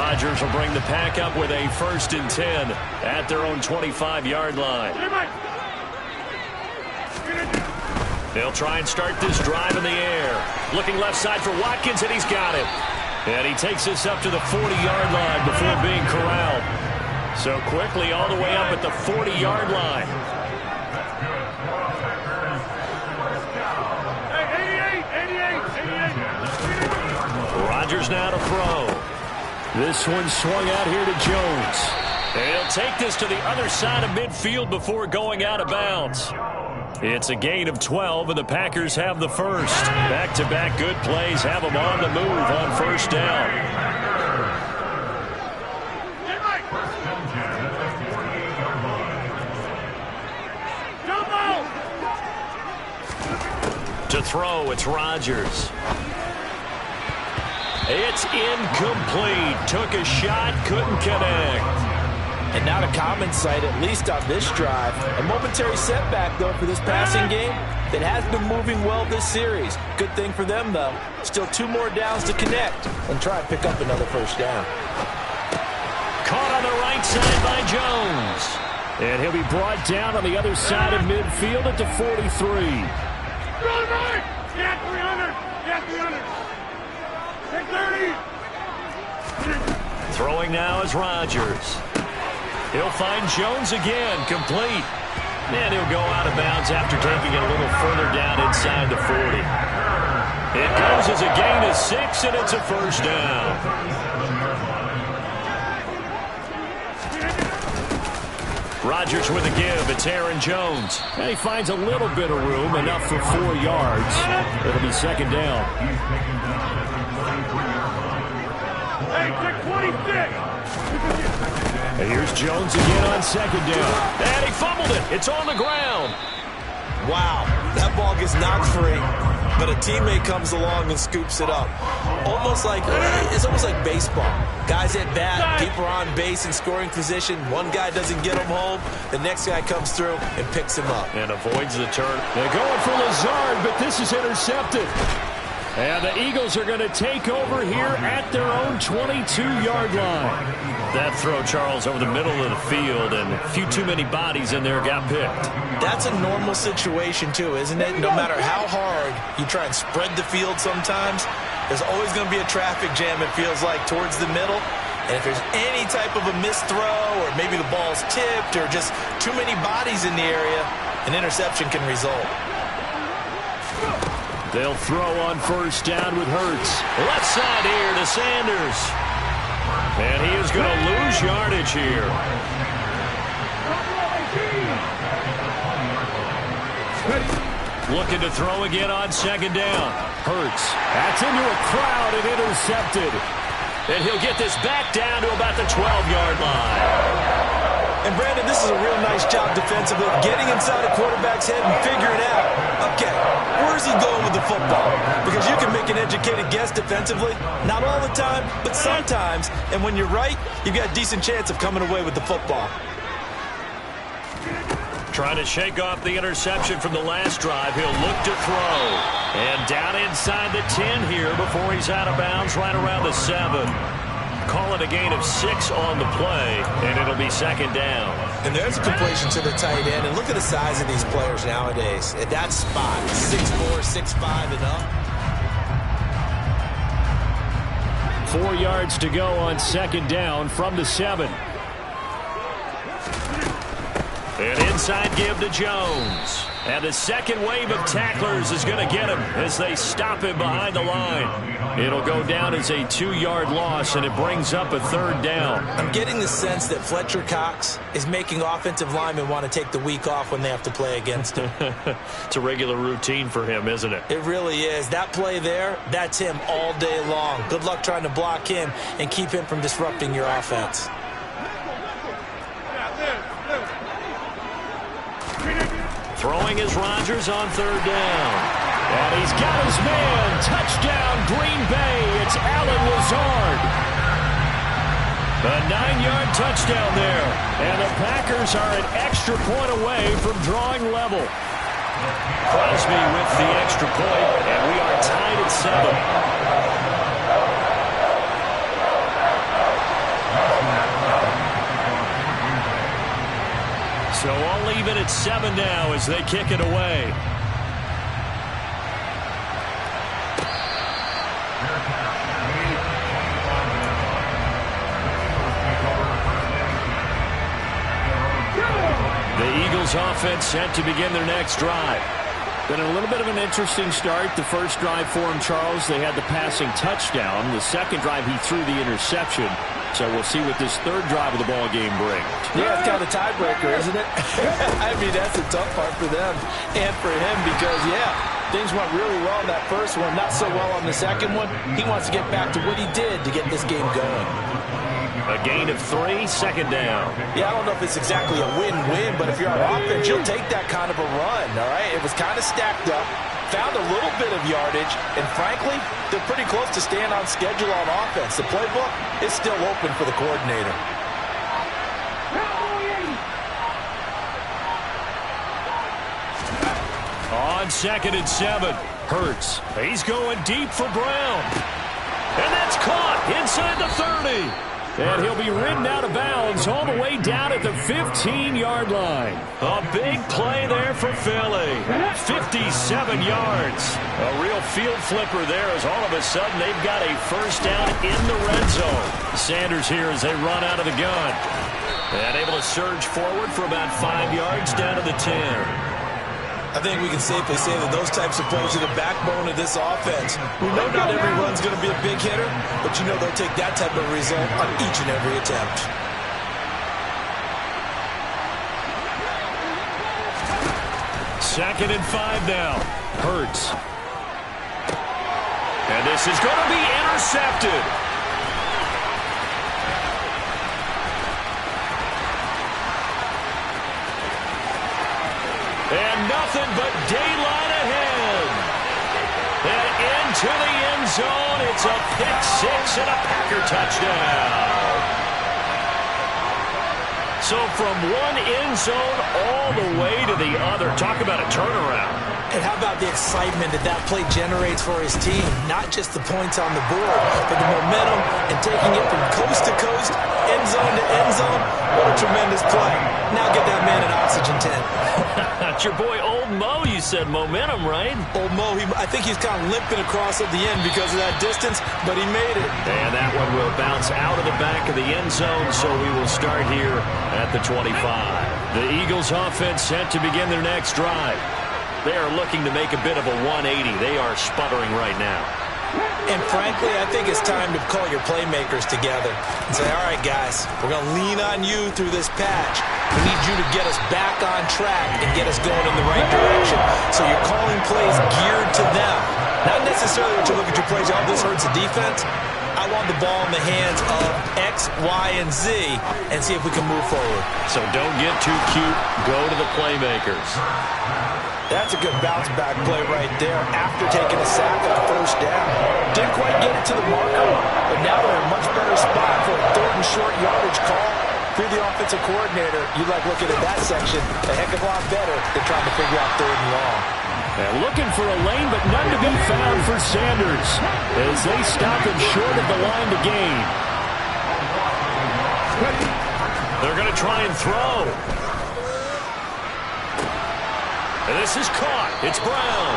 Rodgers will bring the pack up with a 1st and 10 at their own 25-yard line. They'll try and start this drive in the air. Looking left side for Watkins, and he's got it. And he takes this up to the 40-yard line before being corralled. So quickly all the way up at the 40-yard line. Rodgers now to throw. This one swung out here to Jones. And he'll take this to the other side of midfield before going out of bounds. It's a gain of 12, and the Packers have the first. Back-to-back good plays have them on the move on 1st down. To throw, it's Rodgers. It's incomplete. Took a shot, couldn't connect. And not a common sight, at least on this drive. A momentary setback, though, for this passing game that has been moving well this series. Good thing for them, though. Still 2 more downs to connect and try and pick up another 1st down. Caught on the right side by Jones. And he'll be brought down on the other side of midfield at the 43. Yeah, 300. Yeah, 300. 30. Throwing now is Rodgers. He'll find Jones again, complete. And he'll go out of bounds after taking it a little further down inside the 40. It goes as a gain of 6, and it's a 1st down. Rodgers with a give. It's Aaron Jones. And he finds a little bit of room, enough for 4 yards. It'll be 2nd down. Hey, 26. And here's Jones again on 2nd down. And he fumbled it. It's on the ground. Wow, that ball gets knocked free, but a teammate comes along and scoops it up. It's almost like baseball. Guys at bat, people are on base in scoring position. One guy doesn't get him home. The next guy comes through and picks him up. And avoids the turn. They're going for Lazard, but this is intercepted. And the Eagles are going to take over here at their own 22-yard line. That throw, Charles, over the middle of the field, and a few too many bodies in there got picked. That's a normal situation, too, isn't it? No matter how hard you try and spread the field sometimes, there's always going to be a traffic jam, it feels like, towards the middle. And if there's any type of a missed throw, or maybe the ball's tipped, or just too many bodies in the area, an interception can result. They'll throw on 1st down with Hurts. Left side here to Sanders. And he is going to lose yardage here. Looking to throw again on 2nd down. Hurts. That's into a crowd and intercepted. And he'll get this back down to about the 12-yard line. And, Brandon, this is a real nice job defensively, getting inside a quarterback's head and figuring out, okay, where's he going with the football? Because you can make an educated guess defensively, not all the time, but sometimes. And when you're right, you've got a decent chance of coming away with the football. Trying to shake off the interception from the last drive. He'll look to throw. And down inside the 10 here before he's out of bounds right around the 7. Call it a gain of 6 on the play, and it'll be 2nd down. And there's a completion to the tight end. And look at the size of these players nowadays. At that spot, 6'4", 6'5", and up. 4 yards to go on 2nd down from the 7. And inside give to Jones. And the second wave of tacklers is going to get him as they stop him behind the line. It'll go down as a 2-yard loss, and it brings up a 3rd down. I'm getting the sense that Fletcher Cox is making offensive linemen want to take the week off when they have to play against him. It's a regular routine for him, isn't it? It really is. That play there, that's him all day long. Good luck trying to block him and keep him from disrupting your offense. Throwing is Rodgers on 3rd down. And he's got his man. Touchdown, Green Bay. It's Allen Lazard. A 9-yard touchdown there. And the Packers are an extra point away from drawing level. Crosby with the extra point, and we are tied at 7. So I'll leave it at 7 now as they kick it away. The Eagles offense set to begin their next drive. Been a little bit of an interesting start. The first drive for him, Charles, they had the passing touchdown. The second drive, he threw the interception. So we'll see what this third drive of the ball game brings. Yeah, it's kind of a tiebreaker, isn't it? I mean, that's the tough part for them and for him because, yeah, things went really well in that first one, not so well on the second one. He wants to get back to what he did to get this game going. A gain of 3, second down. Yeah, I don't know if it's exactly a win-win, but if you're on offense, you'll take that kind of a run, all right? It was kind of stacked up, found a little bit of yardage, and frankly, they're pretty close to staying on schedule on offense. The playbook is still open for the coordinator. On 2nd and 7, Hurts. He's going deep for Brown. And that's caught inside the 30. And he'll be ridden out of bounds all the way down at the 15-yard line. A big play there for Philly. 57 yards. A real field flipper there as all of a sudden they've got a first down in the red zone. Sanders here as they run out of the gun. And able to surge forward for about 5 yards down to the 10. I think we can safely say that those types of plays are the backbone of this offense. We know not every run's going to be a big hitter, but you know they'll take that type of result on each and every attempt. Second and 5 now. Hurts. And this is going to be intercepted. And nothing but daylight ahead. And into the end zone. It's a pick 6 and a Packer touchdown. So from one end zone all the way to the other. Talk about a turnaround. And how about the excitement that that play generates for his team? Not just the points on the board, but the momentum and taking it from coast to coast, end zone to end zone. What a tremendous play. Now get that man an oxygen tent. That's your boy Old Mo, you said momentum, right? Old Mo, I think he's kind of limping across at the end because of that distance, but he made it. And that one will bounce out of the back of the end zone, so we will start here at the 25. The Eagles offense set to begin their next drive. They are looking to make a bit of a 180. They are sputtering right now. And frankly, I think it's time to call your playmakers together and say, all right, guys, we're going to lean on you through this patch. We need you to get us back on track and get us going in the right direction. So you're calling plays geared to them. Not necessarily what you look at your plays, oh, this hurts the defense. I want the ball in the hands of X, Y, and Z and see if we can move forward. So don't get too cute. Go to the playmakers. That's a good bounce-back play right there after taking a sack on a first down. Didn't quite get it to the marker, but now they're in a much better spot for a 3rd and short yardage call. If you're the offensive coordinator, you like looking at that section a heck of a lot better than trying to figure out 3rd and long. And looking for a lane, but none to be found for Sanders as they stop him short of the line to gain. They're going to try and throw. And this is caught. It's Brown.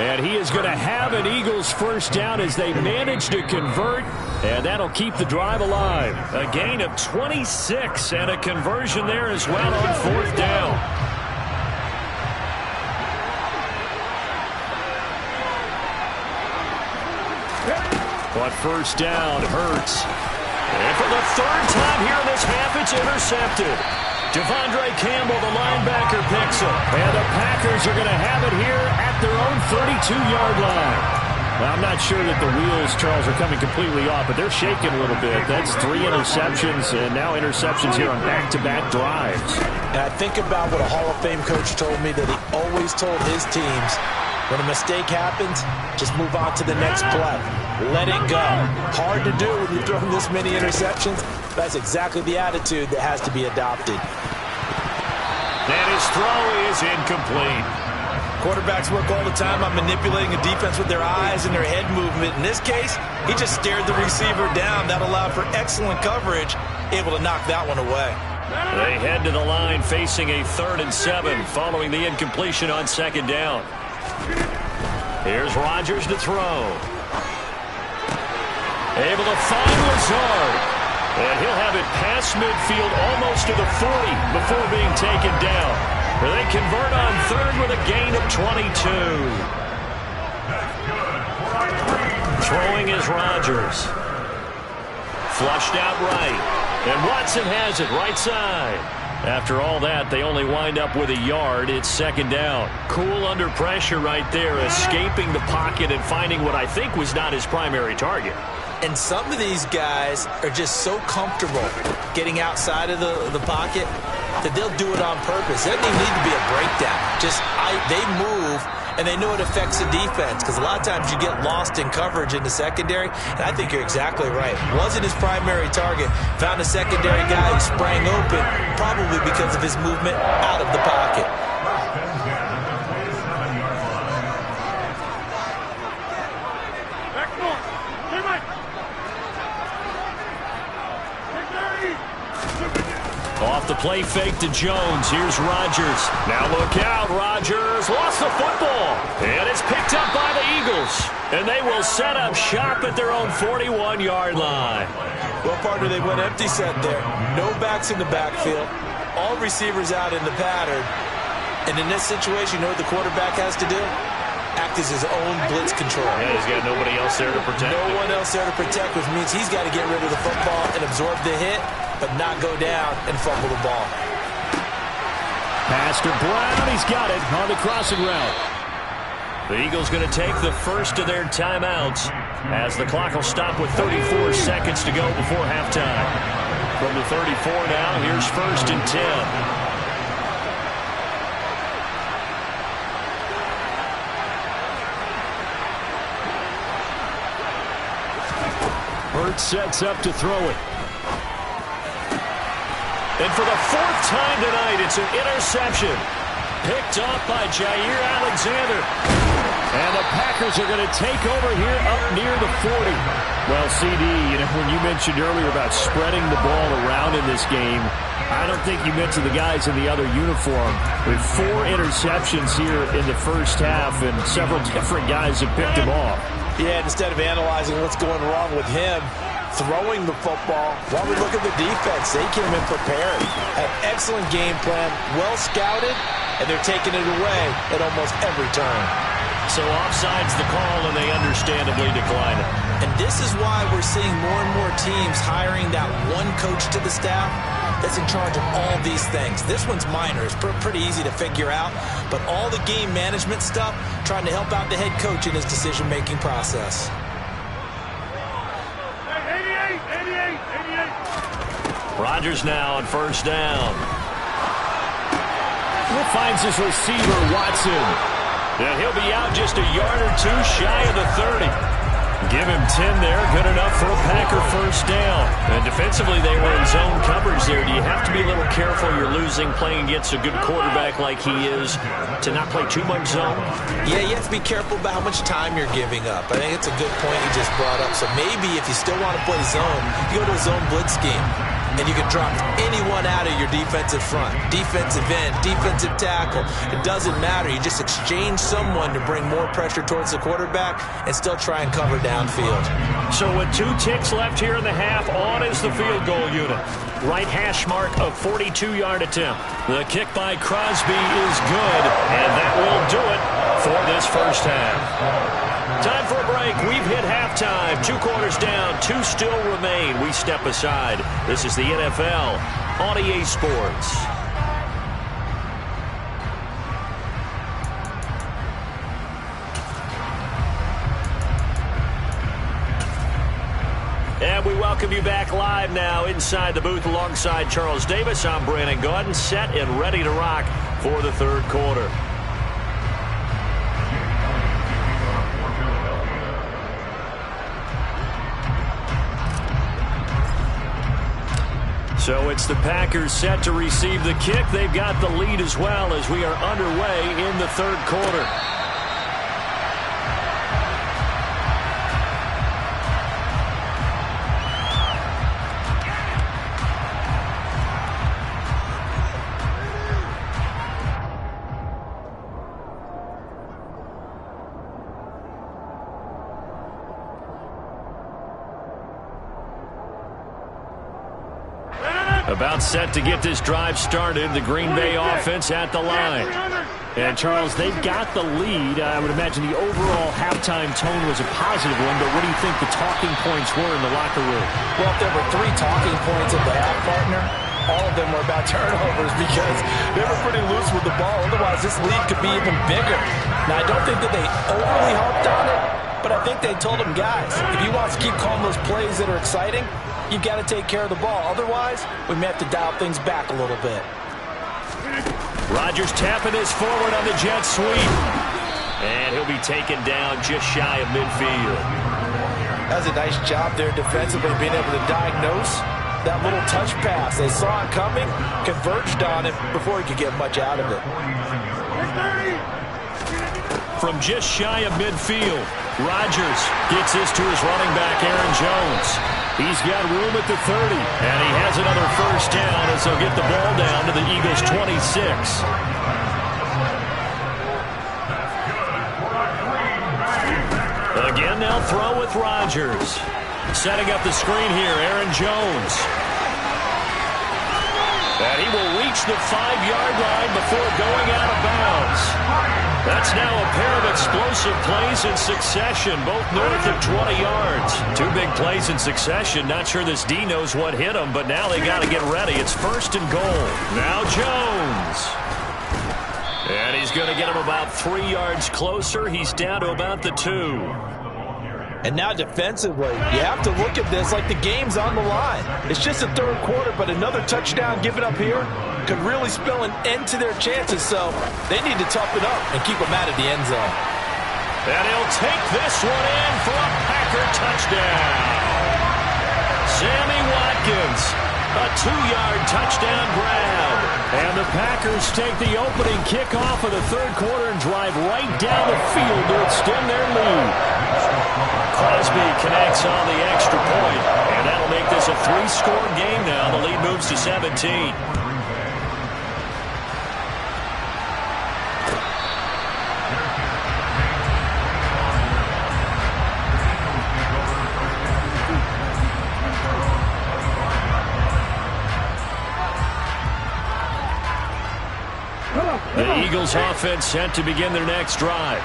And he is going to have an Eagles first down as they manage to convert. And that'll keep the drive alive. A gain of 26 and a conversion there as well on 4th down. But first down, Hurts. And for the 3rd time here in this half, it's intercepted. Devondre Campbell, the linebacker, picks him. And the Packers are going to have it here at their own 32-yard line. Now, I'm not sure that the wheels, Charles, are coming completely off, but they're shaking a little bit. That's 3 interceptions, and now interceptions here on back-to-back drives. And I think about what a Hall of Fame coach told me that he always told his teams, when a mistake happens, just move on to the next play. Let it go. Hard to do when you're throwing this many interceptions. That's exactly the attitude that has to be adopted. And his throw is incomplete. Quarterbacks work all the time on manipulating a defense with their eyes and their head movement. In this case, he just stared the receiver down. That allowed for excellent coverage, able to knock that one away. They head to the line facing a 3rd and 7 following the incompletion on 2nd down. Here's Rodgers to throw. Able to find Lazard. And he'll have it past midfield almost to the 40 before being taken down. Where they convert on 3rd with a gain of 22. Throwing is Rodgers. Flushed out right. And Watson has it right side. After all that, they only wind up with a yard. It's 2nd down. Cool under pressure right there, escaping the pocket and finding what I think was not his primary target. And some of these guys are just so comfortable getting outside of the pocket that they'll do it on purpose. It doesn't even need to be a breakdown. They move, and they know it affects the defense, because a lot of times you get lost in coverage in the secondary, and I think you're exactly right. Wasn't his primary target. Found a secondary guy who sprang open, probably because of his movement out of the pocket. Off the play fake to Jones. Here's Rodgers. Now look out. Rodgers lost the football. And it's picked up by the Eagles. And they will set up shop at their own 41-yard line. Well, partner, they went empty set there. No backs in the backfield. All receivers out in the pattern. And in this situation, you know what the quarterback has to do? Act as his own blitz control. Yeah, he's got nobody else there to protect. No one else there to protect, which means he's got to get rid of the football and absorb the hit, but not go down and fumble the ball. Pass to Brown. He's got it on the crossing route. The Eagles going to take the first of their timeouts as the clock will stop with 34 seconds to go before halftime. From the 34 now, here's 1st and 10. Hurts sets up to throw it. And for the 4th time tonight, it's an interception. Picked off by Jair Alexander. And the Packers are going to take over here up near the 40. Well, CD, when you mentioned earlier about spreading the ball around in this game, I don't think you mentioned the guys in the other uniform. With 4 interceptions here in the first half, and several different guys have picked him off. Yeah, instead of analyzing what's going wrong with him, throwing the football, while we look at the defense, they came in prepared. An excellent game plan, well scouted, and they're taking it away at almost every turn. So offside's the call, and they understandably decline it. And this is why we're seeing more and more teams hiring that one coach to the staff that's in charge of all these things. This one's minor. It's pretty easy to figure out. But all the game management stuff, trying to help out the head coach in his decision-making process. 88. Rodgers now on 1st down. He finds his receiver, Watson. And he'll be out just a yard or two shy of the 30. Give him 10 there. Good enough for a Packer 1st down. And defensively, they were in zone coverage there. Do you have to be a little careful? You're losing, playing against a good quarterback like he is, to not play too much zone? Yeah, you have to be careful about how much time you're giving up. I think it's a good point you just brought up. So maybe if you still want to play zone, you go to a zone blitz scheme. And you can drop anyone out of your defensive front. Defensive end, defensive tackle. It doesn't matter. You just exchange someone to bring more pressure towards the quarterback and still try and cover downfield. So with 2 ticks left here in the half, on is the field goal unit. Right hash mark of 42-yard attempt. The kick by Crosby is good, and that will do it for this first half. Time for a break. We've hit halftime. 2 quarters down. 2 still remain. We step aside. This is the NFL on EA Sports. And we welcome you back live now inside the booth alongside Charles Davis. I'm Brandon Gaudin, set and ready to rock for the 3rd quarter. So it's the Packers set to receive the kick. They've got the lead as well as we are underway in the 3rd quarter. About set to get this drive started. The Green Bay offense at the line. And, Charles, they've got the lead. I would imagine the overall halftime tone was a positive one, but what do you think the talking points were in the locker room? Well, if there were 3 talking points at the half, partner, all of them were about turnovers because they were pretty loose with the ball. Otherwise, this lead could be even bigger. Now, I don't think that they overly harped on it, but I think they told them, guys, if you want to keep calling those plays that are exciting, you've got to take care of the ball. Otherwise, we may have to dial things back a little bit. Rodgers tapping this forward on the jet sweep. And he'll be taken down just shy of midfield. That was a nice job there defensively, being able to diagnose that little touch pass. They saw it coming, converged on it before he could get much out of it. From just shy of midfield, Rodgers gets this to his running back, Aaron Jones. He's got room at the 30, and he has another first down as they'll get the ball down to the Eagles' 26. Again, they'll throw with Rodgers. Setting up the screen here, Aaron Jones. And he will reach the 5-yard line before going out of bounds. That's now a pair of explosive plays in succession, both north of 20 yards. 2 big plays in succession. Not sure this D knows what hit him, but now they got to get ready. It's 1st and goal. Now Jones. And he's going to get him about 3 yards closer. He's down to about the 2. And now defensively, you have to look at this like the game's on the line. It's just the 3rd quarter, but another touchdown given up here could really spell an end to their chances. So they need to tough it up and keep them out of the end zone. And he'll take this one in for a Packer touchdown. Sammy Watkins, a 2-yard touchdown grab. And the Packers take the opening kickoff of the 3rd quarter and drive right down the field to extend their lead. Crosby connects on the extra point, and that'll make this a 3-score game now. The lead moves to 17. The Eagles offense set to begin their next drive.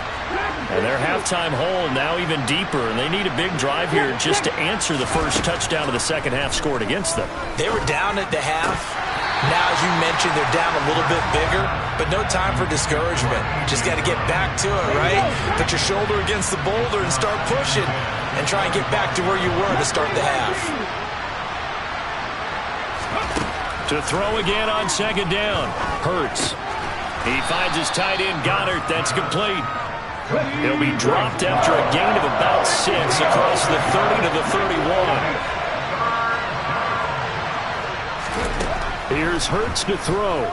And their halftime hole now even deeper, and they need a big drive here just to answer the first touchdown of the second half scored against them. They were down at the half. Now, as you mentioned, they're down a little bit bigger, but no time for discouragement. Just got to get back to it, right? Put your shoulder against the boulder and start pushing and try and get back to where you were to start the half. To throw again on 2nd down, Hurts. He finds his tight end, Goddard. That's complete. He'll be dropped after a gain of about 6 across the 30 to the 31. Here's Hurts to throw.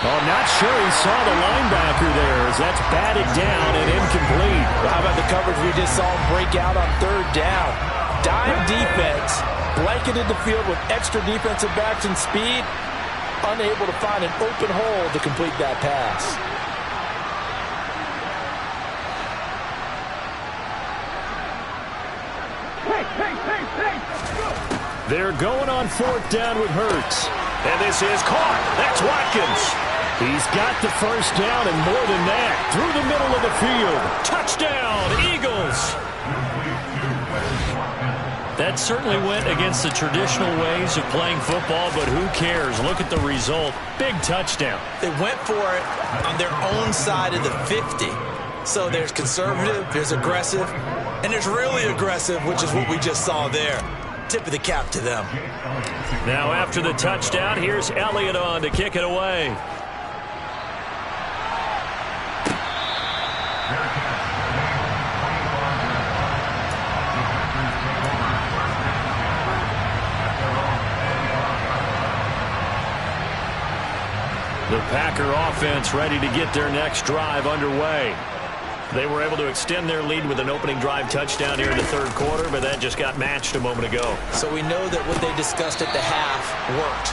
Oh, not sure he saw the linebacker there as that's batted down and incomplete. Well, how about the coverage we just saw him break out on 3rd down? Dime defense, blanketed the field with extra defensive backs and speed, unable to find an open hole to complete that pass. They're going on 4th down with Hurts. And this is caught. That's Watkins. He's got the first down and more than that. Through the middle of the field. Touchdown, Eagles. That certainly went against the traditional ways of playing football, but who cares? Look at the result. Big touchdown. They went for it on their own side of the 50. So there's conservative, there's aggressive, and there's really aggressive, which is what we just saw there. Tip of the cap to them. Now after the touchdown, here's Elliott on to kick it away. The Packer offense ready to get their next drive underway. They were able to extend their lead with an opening drive touchdown here in the 3rd quarter, but that just got matched a moment ago. So we know that what they discussed at the half worked.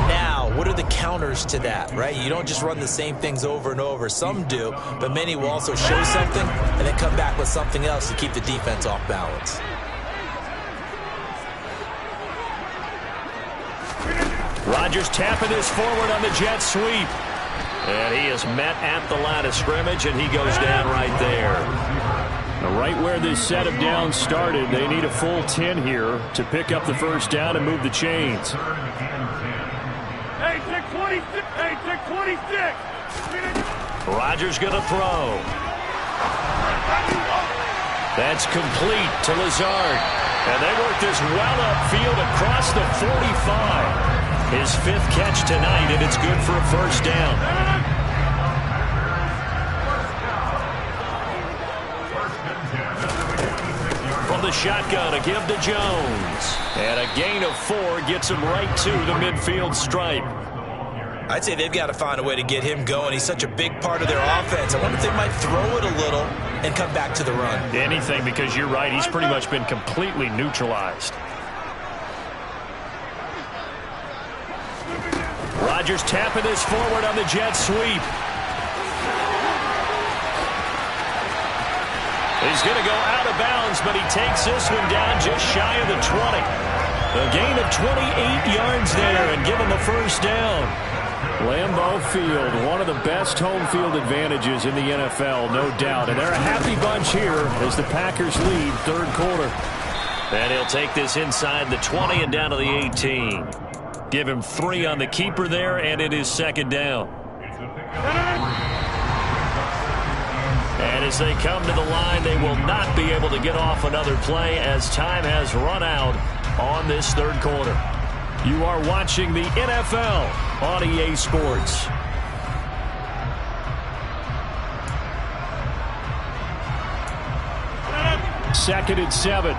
Now, what are the counters to that, right? You don't just run the same things over and over. Some do, but many will also show something and then come back with something else to keep the defense off balance. Rodgers tapping this forward on the jet sweep. And he is met at the line of scrimmage, and he goes down right there. Now, right where this set of downs started, they need a full 10 here to pick up the first down and move the chains. Hey, take 26. Hey, take 26. Rodgers going to throw. That's complete to Lazard. And they work this well upfield across the 45. His 5th catch tonight, and it's good for a first down. From the shotgun, a give to Jones. And a gain of 4 gets him right to the midfield stripe. I'd say they've got to find a way to get him going. He's such a big part of their offense. I wonder if they might throw it a little and come back to the run. Anything, because you're right. He's pretty much been completely neutralized. Rodgers tapping this forward on the jet sweep. He's going to go out of bounds, but he takes this one down just shy of the 20. A gain of 28 yards there and give him the first down. Lambeau Field, one of the best home field advantages in the NFL, no doubt. And they're a happy bunch here as the Packers lead third quarter. And he'll take this inside the 20 and down to the 18. Give him 3 on the keeper there, and it is second down. And as they come to the line, they will not be able to get off another play as time has run out on this third quarter. You are watching the NFL on EA Sports. Second and 7.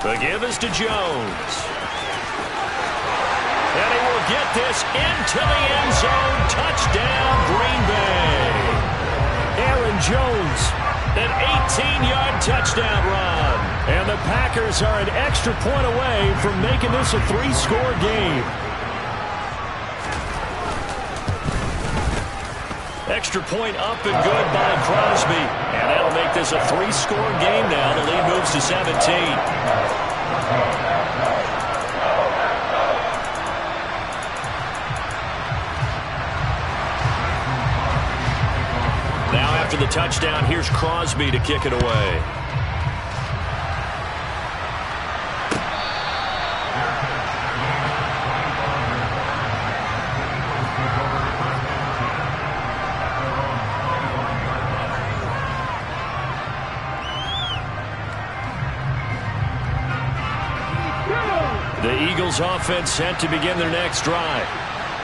The give is to Jones. And he will get this into the end zone. Touchdown, Green Bay. Aaron Jones, an 18-yard touchdown run. And the Packers are an extra point away from making this a 3-score game. Extra point up and good by Crosby. And that'll make this a 3-score game now. The lead moves to 17. Now after the touchdown, here's Crosby to kick it away. The Eagles offense set to begin their next drive.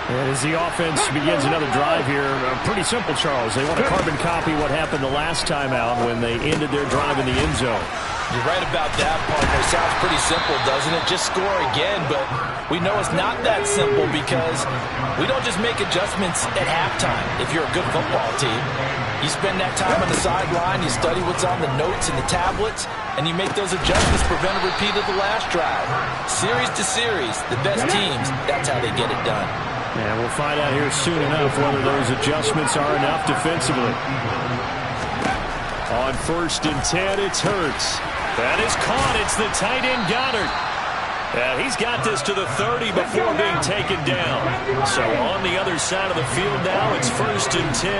And as the offense begins another drive here, pretty simple, Charles. They want to carbon copy what happened the last time out when they ended their drive in the end zone. You're right about that, partner. Sounds pretty simple, doesn't it? Just score again, but we know it's not that simple because we don't just make adjustments at halftime if you're a good football team. You spend that time on the sideline, you study what's on the notes and the tablets, and you make those adjustments to prevent a repeat of the last drive. Series to series, the best teams, that's how they get it done. And we'll find out here soon enough whether those adjustments are enough defensively. On 1st and 10, it's Hurts. That is caught. It's the tight end Goddard. And he's got this to the 30 before being taken down. So on the other side of the field now, it's 1st and 10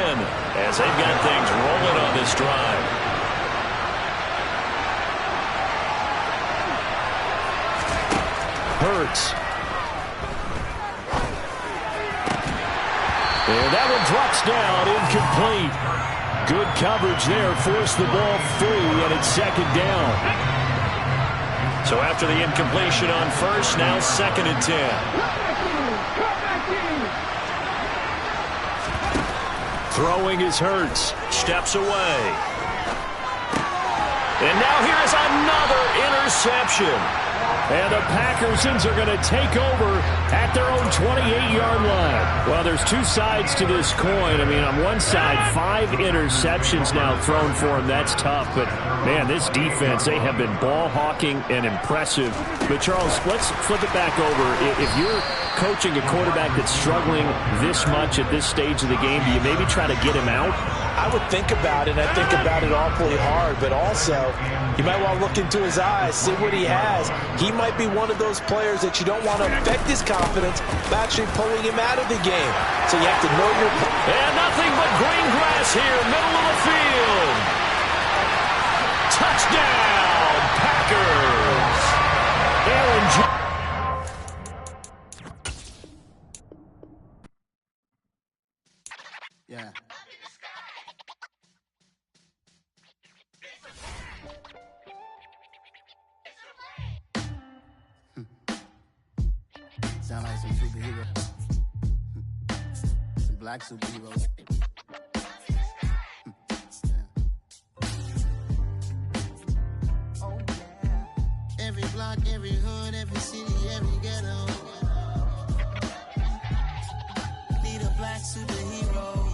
as they've got things rolling on this drive. Hurts. And that one drops down, incomplete. Good coverage there, forced the ball free, and it's second down. So after the incompletion on 1st, now 2nd and 10. Throwing is Hurts. Steps away. And now here is another interception. And the Packersons are going to take over at their own 28-yard line. Well, there's two sides to this coin. I mean, on one side, 5 interceptions now thrown for him. That's tough. But, man, this defense, they have been ball hawking and impressive. But, Charles, let's flip it back over. If you're coaching a quarterback that's struggling this much at this stage of the game, do you maybe try to get him out? I would think about it, and I think about it awfully hard, but also you might want to look into his eyes, see what he has. He might be one of those players that you don't want to affect his confidence by actually pulling him out of the game. So you have to know your... And nothing but green grass here, middle of the field. Touchdown, Packers. Aaron Jones. Yeah. Sound like some superheroes. Some black superheroes. Oh, yeah. Every block, every hood, every city, every ghetto. Need a black superhero.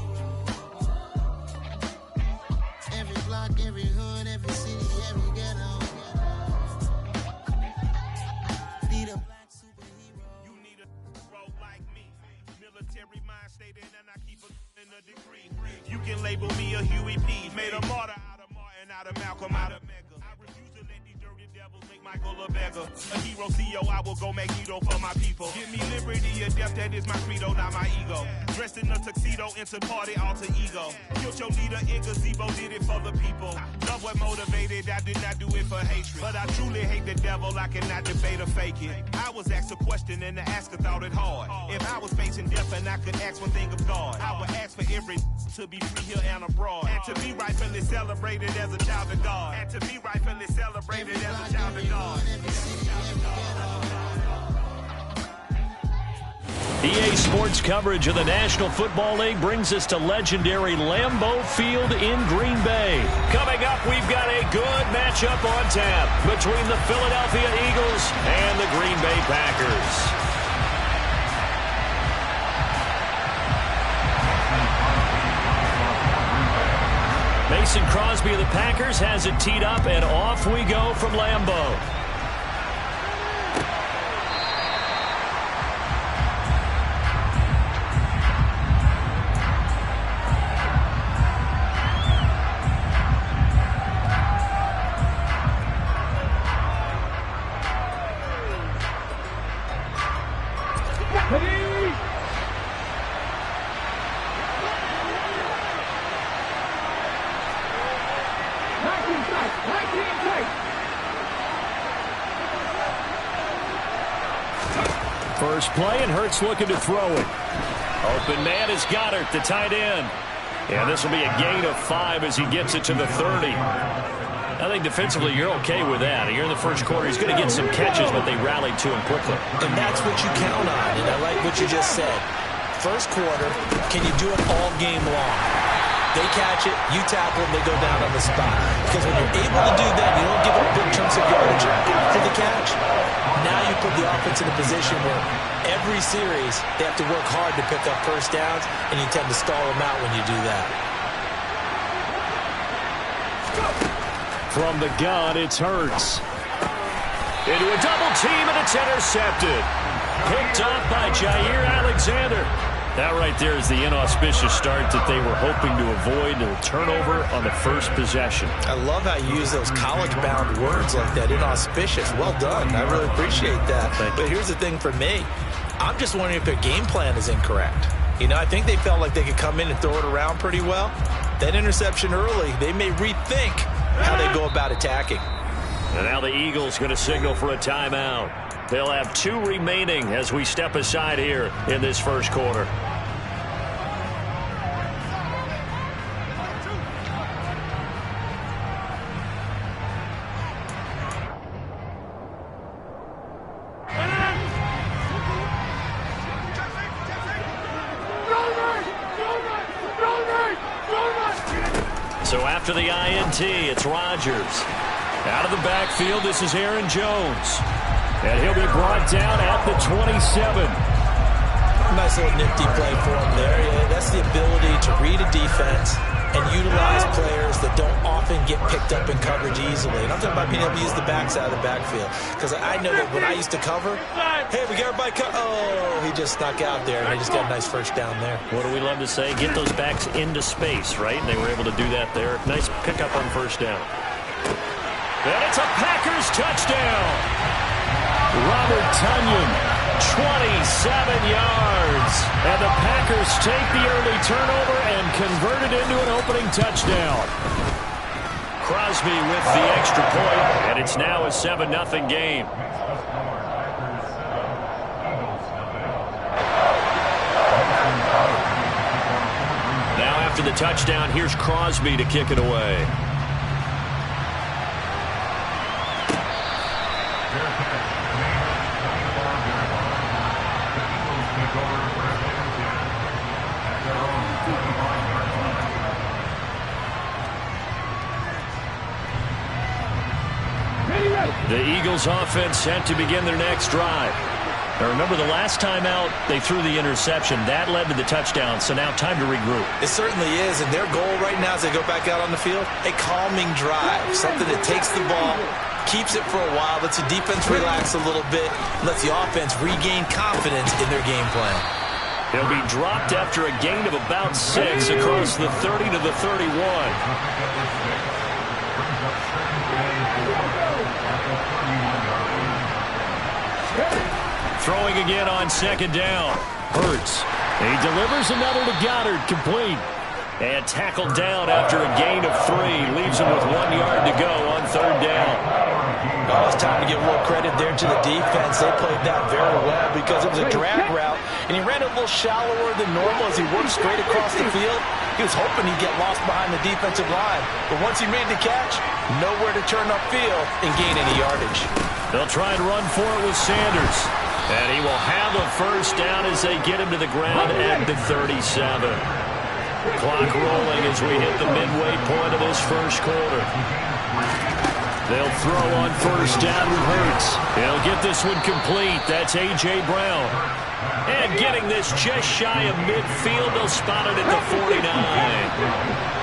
Every block, every hood, every city, every ghetto. Need a black superhero. You need a hero like me. Military mind stated, and I keep in a degree. You can label me a Huey P. Made a martyr out of Martin, out of Malcolm, out of Mega. I refuse to let these dirty devils make Michael a beggar. A hero CEO, I will go Magneto for my people. Give me liberty or death, that is my credo, not my ego. Dressed in a tuxedo, into party, alter ego. Killed your leader, in gazebo, did it for the people. Love what motivated, I did not do it for hatred. But I truly hate the devil, I cannot debate or fake it. I was asked a question and the asker thought it hard. If I was facing death and I could ask one thing of God, I would ask for every to be free here and abroad. And to be rightfully celebrated as a child of God. And to be rightfully celebrated as a child of God. EA Sports coverage of the National Football League brings us to legendary Lambeau Field in Green Bay. Coming up, we've got a good matchup on tap between the Philadelphia Eagles and the Green Bay Packers. Mason Crosby of the Packers has it teed up, and off we go from Lambeau. First play, and Hurts looking to throw it. Open man is Goddard, the tight end. And this will be a gain of 5 as he gets it to the 30. I think defensively you're okay with that. Here in the first quarter, he's going to get some catches, but they rallied to him quickly. And that's what you count on, and I like what you just said. First quarter, can you do it all game long? They catch it, you tackle them, they go down on the spot. Because when you're able to do that, you don't give up big chunks of yardage after the catch. Now you put the offense in a position where every series they have to work hard to pick up first downs, and you tend to stall them out when you do that. From the gun, it's Hurts. Into a double team, and it's intercepted. Picked up by Jair Alexander. That right there is the inauspicious start that they were hoping to avoid, a turnover on the first possession. I love how you use those college-bound words like that, inauspicious. Well done. I really appreciate that. But here's the thing for me. I'm just wondering if their game plan is incorrect. You know, I think they felt like they could come in and throw it around pretty well. That interception early, they may rethink how they go about attacking. And now the Eagles going to signal for a timeout. They'll have 2 remaining as we step aside here in this first quarter. So after the INT, it's Rodgers. Out of the backfield, this is Aaron Jones. And he'll be brought down at the 27. Nice nice little nifty play for him there. Yeah, that's the ability to read a defense and utilize players that don't often get picked up in coverage easily. And I'm talking about being able to use the backside of the backfield. Because I know that when I used to cover, hey, we got everybody oh, he just snuck out there, and he just got a nice first down there. What do we love to say? Get those backs into space, right? And they were able to do that there. Nice pickup on first down. And it's a Packers touchdown. Robert Tonyan, 27 yards. And the Packers take the early turnover and convert it into an opening touchdown. Crosby with the extra point, and it's now a 7-0 game. Now after the touchdown, here's Crosby to kick it away. The Eagles offense set to begin their next drive. Now remember, the last time out, they threw the interception. That led to the touchdown, so now time to regroup. It certainly is, and their goal right now as they go back out on the field, a calming drive, something that takes the ball, keeps it for a while, lets the defense relax a little bit, lets the offense regain confidence in their game plan. They'll be dropped after a gain of about 6 across the 30 to the 31. Throwing again on second down. Hurts. He delivers another to Goddard, complete. And tackled down after a gain of 3. Leaves him with 1 yard to go on third down. Oh, it's time to give a little credit there to the defense. They played that very well because it was a drag route, and he ran a little shallower than normal as he worked straight across the field. He was hoping he'd get lost behind the defensive line, but once he made the catch, nowhere to turn upfield and gain any yardage. They'll try and run for it with Sanders. And he will have a first down as they get him to the ground at the 37. Clock rolling as we hit the midway point of this first quarter. They'll throw on first down with Hurts. He'll get this one complete. That's A.J. Brown. And getting this just shy of midfield, they'll spot it at the 49.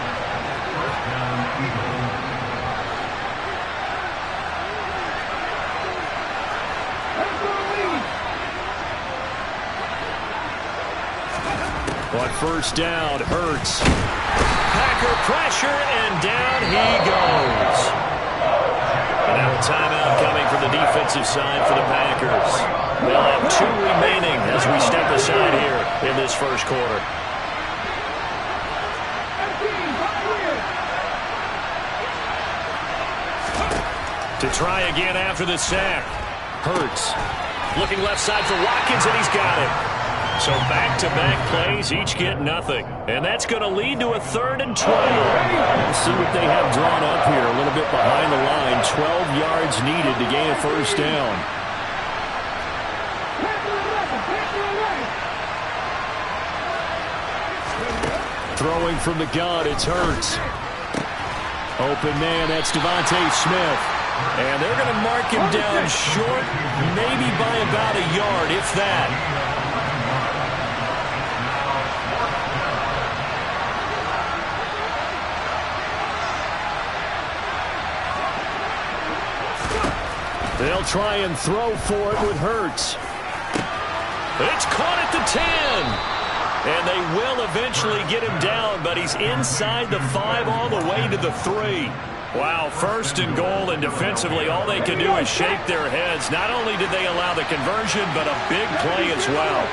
On first down, Hurts. Packer pressure, and down he goes. And now a timeout coming from the defensive side for the Packers. They'll have 2 remaining as we step aside here in this first quarter. To try again after the sack. Hurts. Looking left side for Watkins, and he's got it. So back-to-back plays, each get nothing. And that's going to lead to a 3rd and 12. Let's see what they have drawn up here. A little bit behind the line. 12 yards needed to gain a first down. Throwing from the gun, it's Hurts. Open man, that's Devontae Smith. And they're going to mark him down short, maybe by about a yard, if that. They'll try and throw for it with Hurts. It's caught at the 10. And they will eventually get him down, but he's inside the 5 all the way to the 3. Wow, 1st and goal, and defensively all they can do is shake their heads. Not only did they allow the conversion, but a big play as well.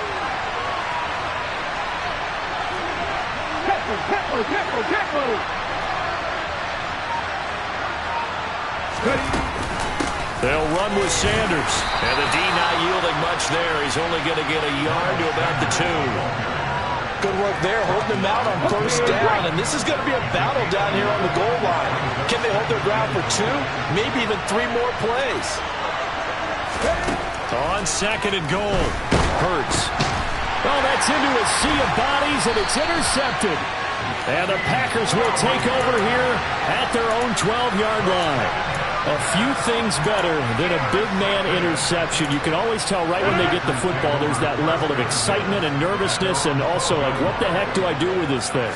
They'll run with Sanders. And the D not yielding much there. He's only going to get a yard to about the 2. Good work there, holding them out on first down. And this is going to be a battle down here on the goal line. Can they hold their ground for 2, maybe even 3 more plays? On 2nd and goal, Hurts. Well, that's into a sea of bodies, and it's intercepted. And the Packers will take over here at their own 12-yard line. A few things better than a big man interception. You can always tell right when they get the football, there's that level of excitement and nervousness, and also like, what the heck do I do with this thing?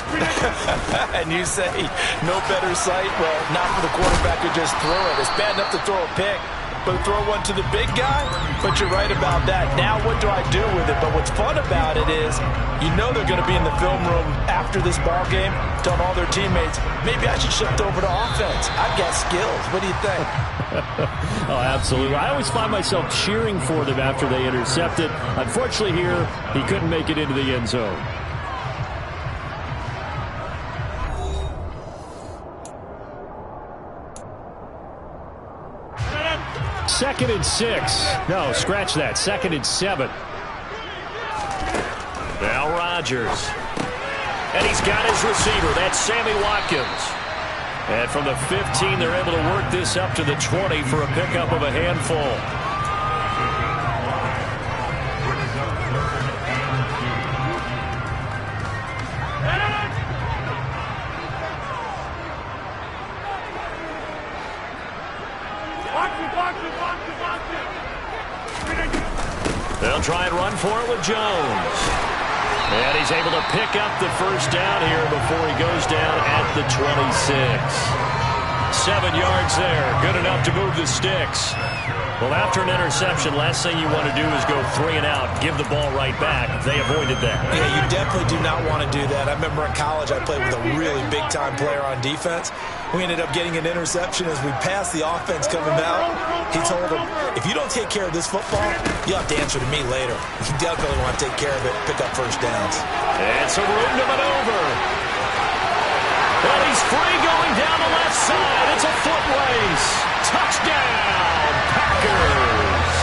And you say no better sight? Well, not for the quarterback who just threw it. It's bad enough to throw a pick, but throw one to the big guy? But you're right about that. Now what do I do with it? But what's fun about it is you know they're going to be in the film room after this ball game telling all their teammates, maybe I should shift over to offense. I've got skills. What do you think? Oh, absolutely. I always find myself cheering for them after they intercept it. Unfortunately here, he couldn't make it into the end zone. Second and 6. No, scratch that. Second and 7. Now Rodgers. And he's got his receiver. That's Sammy Watkins. And from the 15, they're able to work this up to the 20 for a pickup of a handful. They'll try and run for it with Jones. And he's able to pick up the first down here before he goes down at the 26. 7 yards there. Good enough to move the sticks. Well, after an interception, last thing you want to do is go 3 and out, give the ball right back. They avoided that. Yeah, you definitely do not want to do that. I remember in college I played with a really big-time player on defense. We ended up getting an interception as we passed the offense coming out. He told him, if you don't take care of this football, you'll have to answer to me later. You definitely want to take care of it, pick up first downs. And some room to maneuver. And he's free going down the left side. It's a foot race. Touchdown, Packers.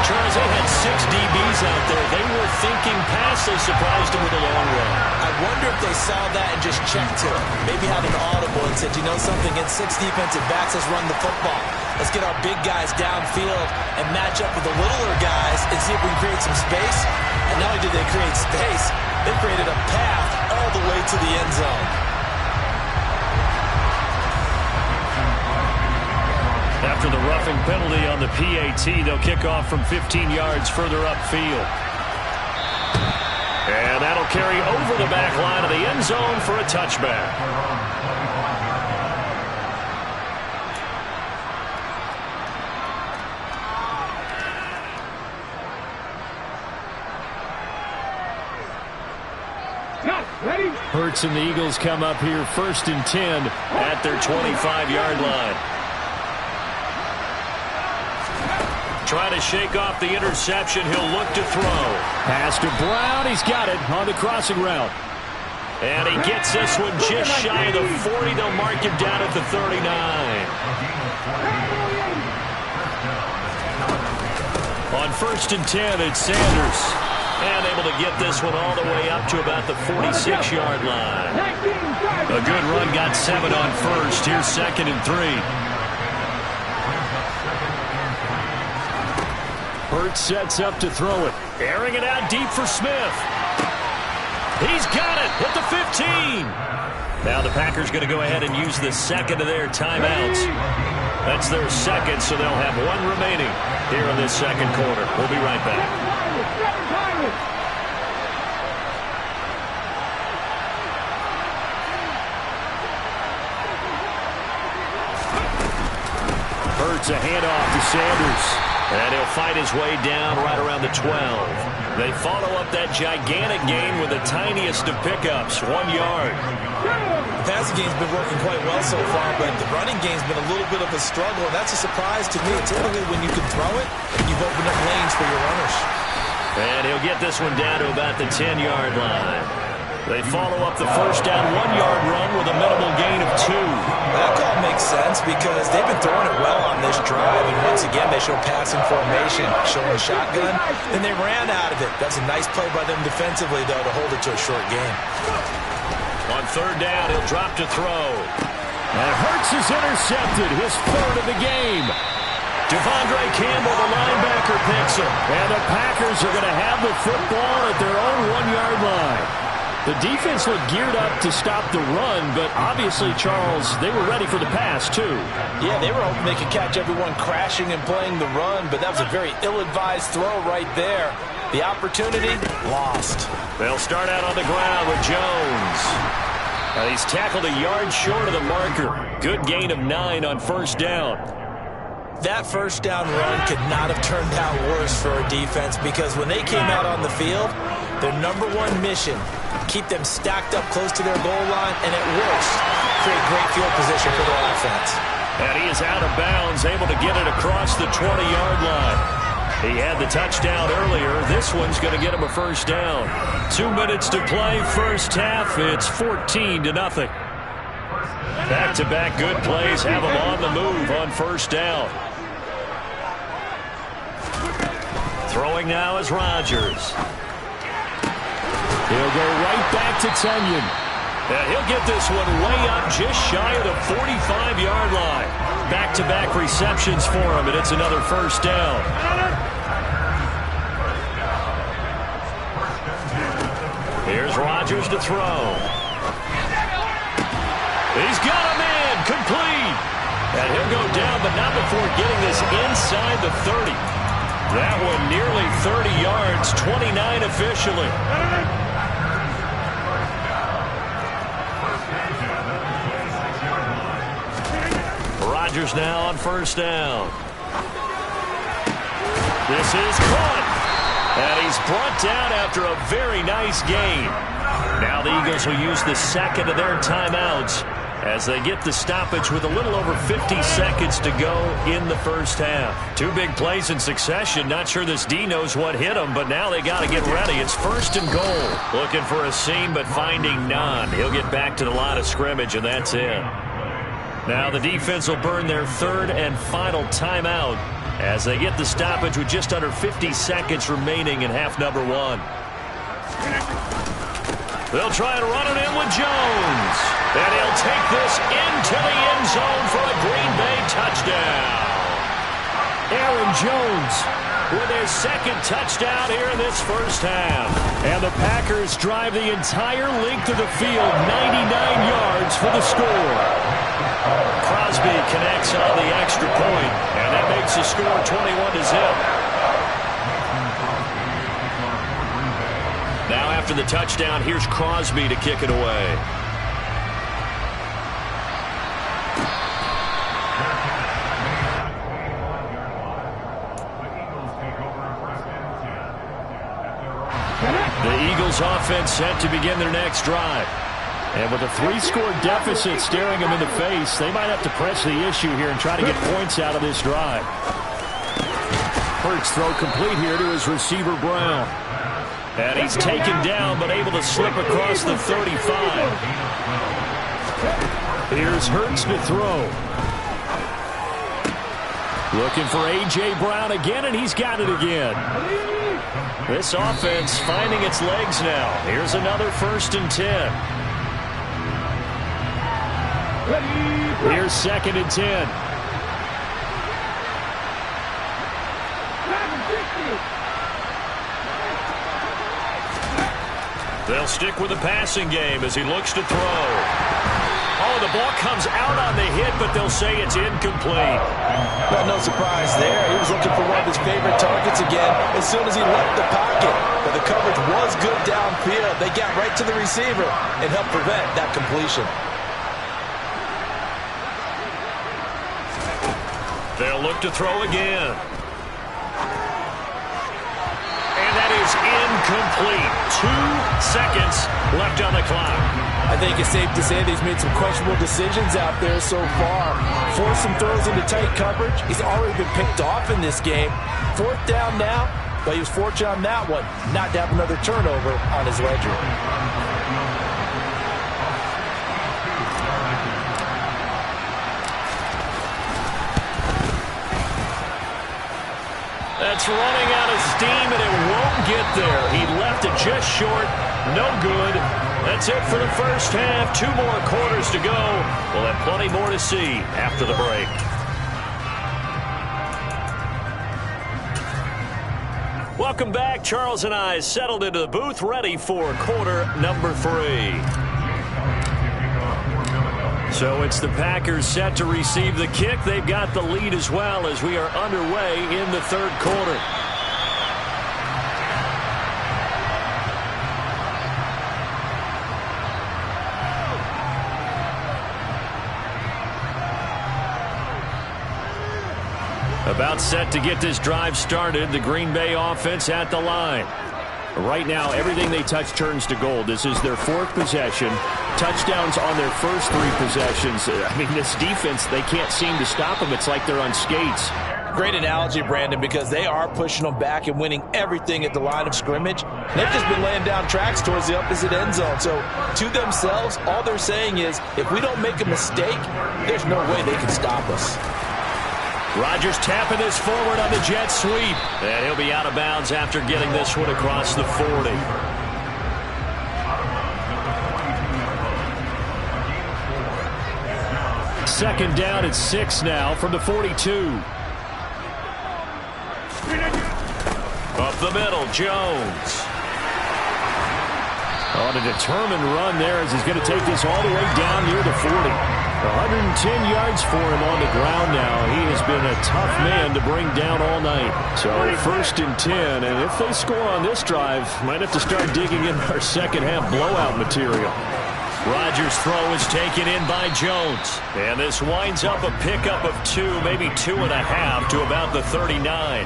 Charles, they had 6 DBs out there. They were thinking pass. They surprised him with a long run. I wonder if they saw that and just checked to it. Maybe had an audible and said, you know something, against 6 defensive backs, let's run the football. Let's get our big guys downfield and match up with the littler guys and see if we can create some space. And not only did they create space, they created a path all the way to the end zone. After the roughing penalty on the PAT, they'll kick off from 15 yards further upfield. And that'll carry over the back line of the end zone for a touchback. Hurts and the Eagles come up here 1st and 10 at their 25-yard line. Trying to shake off the interception. He'll look to throw. Pass to Brown. He's got it on the crossing route. And he gets this one just shy of the 40. They'll mark him down at the 39. On 1st and 10, it's Sanders. And able to get this one all the way up to about the 46-yard line. A good run, got 7 on 1st. Here's 2nd and 3. Hurts sets up to throw it. Airing it out deep for Smith. He's got it at the 15. Now the Packers going to go ahead and use the second of their timeouts. That's their second, so they'll have 1 remaining here in this second quarter. We'll be right back. Hurts a handoff to Sanders. And he'll fight his way down right around the 12. They follow up that gigantic gain with the tiniest of pickups, 1 yard. The passing game's been working quite well so far, but the running game's been a little bit of a struggle, and that's a surprise to me. Typically, when you can throw it, you've opened up lanes for your runners. And he'll get this one down to about the 10-yard line. They follow up the first down 1-yard run with a minimal gain of 2. That call makes sense because they've been throwing it well on this drive, and once again they show passing formation, showing a shotgun, and they ran out of it. That's a nice play by them defensively, though, to hold it to a short game. On 3rd down, he'll drop to throw. And Hurts is intercepted, his 3rd of the game. Devondre Campbell, the linebacker, picks him. And the Packers are going to have the football at their own 1-yard line. The defense looked geared up to stop the run, but obviously, Charles, they were ready for the pass, too. Yeah, they were hoping they could catch everyone crashing and playing the run, but that was a very ill-advised throw right there. The opportunity, lost. They'll start out on the ground with Jones. He's tackled a yard short of the marker. Good gain of 9 on first down. That first down run could not have turned out worse for our defense because when they came out on the field, their number one mission, keep them stacked up close to their goal line, and at worst, create great field position for their offense. And he is out of bounds, able to get it across the 20-yard line. He had the touchdown earlier. This one's going to get him a first down. 2 minutes to play, first half. It's 14-0. Back-to-back good plays have him on the move on first down. Throwing now is Rodgers. He'll go right back to Tenyon. And he'll get this one way up just shy of the 45-yard line. Back-to-back receptions for him, and it's another first down. Here's Rodgers to throw. He's got a man, complete. And he'll go down, but not before getting this inside the 30. That one nearly 30 yards, 29 officially. Rodgers now on first down. This is caught. And he's brought down after a very nice gain. Now the Eagles will use the second of their timeouts as they get the stoppage with a little over 50 seconds to go in the first half. 2 big plays in succession. Not sure this D knows what hit him, but now they got to get ready. It's first and goal. Looking for a seam, but finding none. He'll get back to the line of scrimmage, and that's it. Now the defense will burn their third and final timeout as they get the stoppage with just under 50 seconds remaining in half number 1. They'll try and run it in with Jones. And he'll take this into the end zone for a Green Bay touchdown. Aaron Jones with his second touchdown here in this first half. And the Packers drive the entire length of the field, 99 yards for the score. Crosby connects on the extra point, and that makes the score 21-0. Now after the touchdown, here's Crosby to kick it away. The Eagles offense set to begin their next drive. And with a 3-score deficit staring them in the face, they might have to press the issue here and try to get points out of this drive. Hurts throw complete here to his receiver, Brown. And he's taken down, but able to slip across the 35. Here's Hurts to throw. Looking for A.J. Brown again, and he's got it again. This offense finding its legs now. Here's another 1st and 10. Here's 2nd and 10. They'll stick with the passing game as he looks to throw. Oh, the ball comes out on the hit, but they'll say it's incomplete. Well, no surprise there. He was looking for one of his favorite targets again as soon as he left the pocket. But the coverage was good downfield. They got right to the receiver and helped prevent that completion. They'll look to throw again. And that is incomplete. 2 seconds left on the clock. I think it's safe to say that he's made some questionable decisions out there so far. Forced some throws into tight coverage. He's already been picked off in this game. 4th down now, but he was fortunate on that one not to have another turnover on his ledger. That's running out of steam, and it won't get there. He left it just short. No good. That's it for the first half. 2 more quarters to go. We'll have plenty more to see after the break. Welcome Welcome back. Charles and I settled into the booth, ready for quarter number 3. So it's the Packers set to receive the kick. They've got the lead as well as we are underway in the third quarter. About set to get this drive started. The Green Bay offense at the line. Right now, everything they touch turns to gold. This is their 4th possession. Touchdowns on their first 3 possessions. I mean, this defense, they can't seem to stop them. It's like they're on skates. Great analogy, Brandon, because they are pushing them back and winning everything at the line of scrimmage. They've just been laying down tracks towards the opposite end zone. So to themselves, all they're saying is, if we don't make a mistake, there's no way they can stop us. Rodgers tapping this forward on the jet sweep. And he'll be out of bounds after getting this one across the 40. Second down at 6 now from the 42. Up the middle, Jones. On a determined run there as he's going to take this all the way down near the 40. 110 yards for him on the ground now. He has been a tough man to bring down all night. So 1st and 10, and if they score on this drive, might have to start digging in our second half blowout material. Rodgers' throw is taken in by Jones. And this winds up a pickup of 2, maybe 2.5 to about the 39.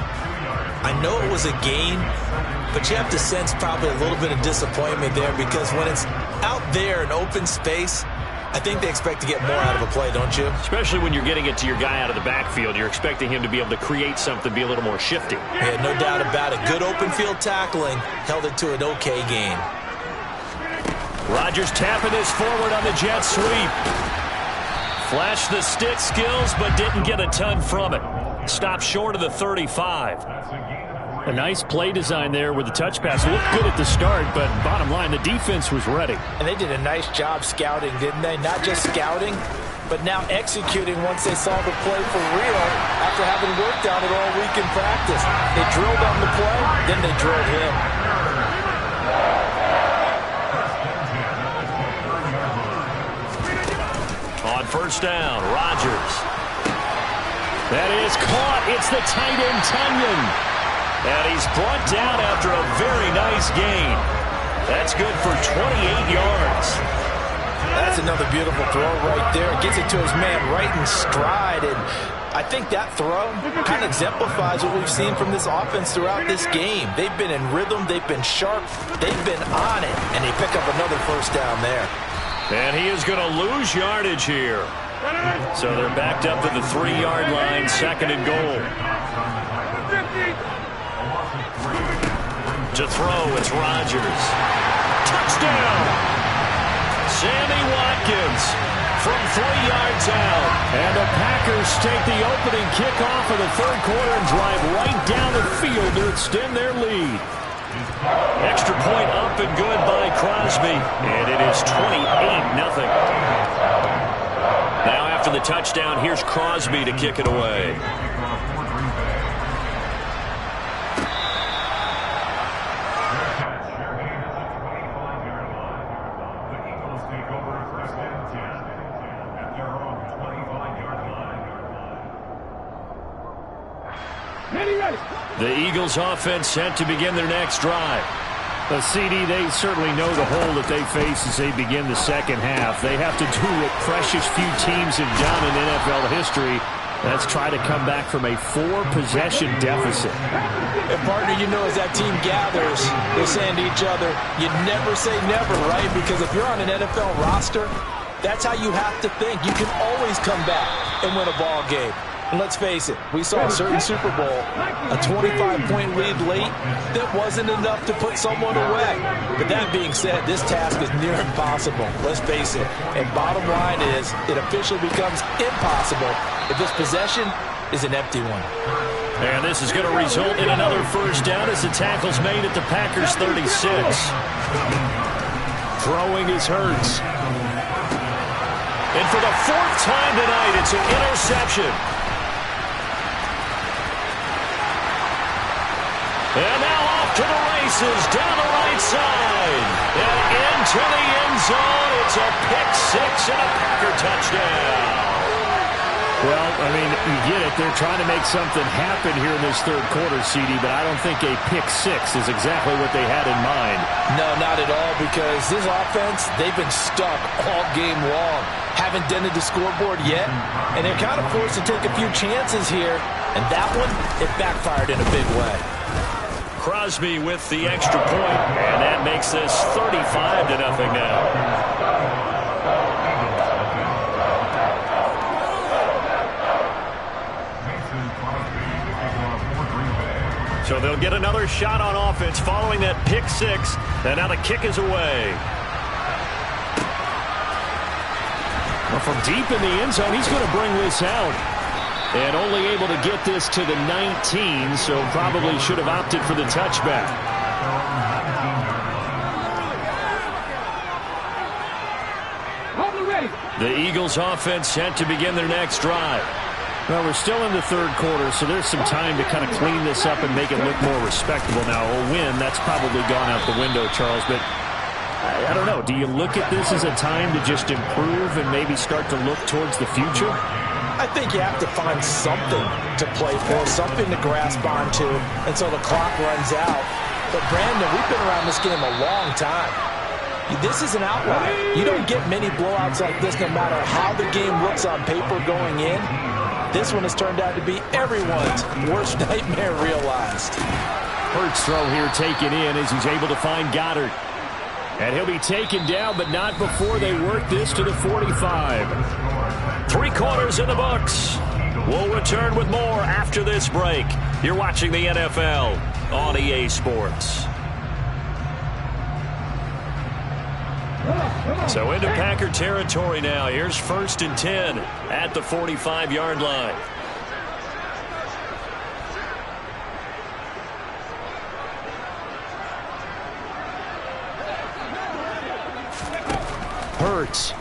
I know it was a gain, but you have to sense probably a little bit of disappointment there because when it's out there in open space, I think they expect to get more out of a play, don't you? Especially when you're getting it to your guy out of the backfield. You're expecting him to be able to create something, be a little more shifty. Yeah, no doubt about it. Good open field tackling held it to an okay gain. Rodgers tapping this forward on the jet sweep. Flashed the stick skills, but didn't get a ton from it. Stopped short of the 35. A nice play design there with the touch pass. Looked good at the start, but bottom line, the defense was ready. And they did a nice job scouting, didn't they? Not just scouting, but now executing once they saw the play for real after having worked on it all week in practice. They drilled on the play, then they drilled him. On first down, Rodgers. That is caught. It's the tight end, Tunyon. And he's brought down after a very nice gain. That's good for 28 yards. That's another beautiful throw right there. Gets it to his man right in stride. And I think that throw kind of exemplifies what we've seen from this offense throughout this game. They've been in rhythm. They've been sharp. They've been on it. And they pick up another first down there. And he is going to lose yardage here. So they're backed up to the 3-yard line, 2nd and goal. To throw, it's Rodgers. Touchdown! Sammy Watkins from 3 yards out. And the Packers take the opening kickoff of the third quarter and drive right down the field to extend their lead. Extra point up and good by Crosby. And it is 28-0. Now after the touchdown, here's Crosby to kick it away. The Eagles offense set to begin their next drive. The CD, they certainly know the hole that they face as they begin the second half. They have to do what precious few teams have done in NFL history. That's try to come back from a 4-possession deficit. And partner, you know, as that team gathers, they're saying to each other, you never say never, right? Because if you're on an NFL roster, that's how you have to think. You can always come back and win a ball game. And let's face it, we saw a certain Super Bowl, a 25-point lead late, that wasn't enough to put someone away. But that being said, this task is near impossible, let's face it. And bottom line is, it officially becomes impossible if this possession is an empty one. And this is going to result in another first down as the tackle's made at the Packers' 36. Throwing is Hurts. And for the 4th time tonight, it's an interception. And now off races down the right side. And into the end zone. It's a pick six and a Packer touchdown. Well, I mean, you get it. They're trying to make something happen here in this third quarter, CD, but I don't think a pick six is exactly what they had in mind. No, not at all, because this offense, they've been stuck all game long. Haven't dented the scoreboard yet, and they're kind of forced to take a few chances here. And that one, it backfired in a big way. Crosby with the extra point, and that makes this 35-0 now. So they'll get another shot on offense following that pick six, and now the kick is away. Well, from deep in the end zone, he's going to bring this out. And only able to get this to the 19, so probably should have opted for the touchback. The Eagles offense set to begin their next drive. Well, we're still in the third quarter, so there's some time to kind of clean this up and make it look more respectable. Now, a win, that's probably gone out the window, Charles, but I don't know. Do you look at this as a time to just improve and maybe start to look towards the future? I think you have to find something to play for, something to grasp onto until the clock runs out. But, Brandon, we've been around this game a long time. This is an outlier. You don't get many blowouts like this no matter how the game looks on paper going in. This one has turned out to be everyone's worst nightmare realized. Hurts throw here taken in as he's able to find Goddard. And he'll be taken down, but not before they work this to the 45. 3 quarters in the books. We'll return with more after this break. You're watching the NFL on EA Sports. So into Packer territory now. Here's 1st and 10 at the 45-yard line. Hurts.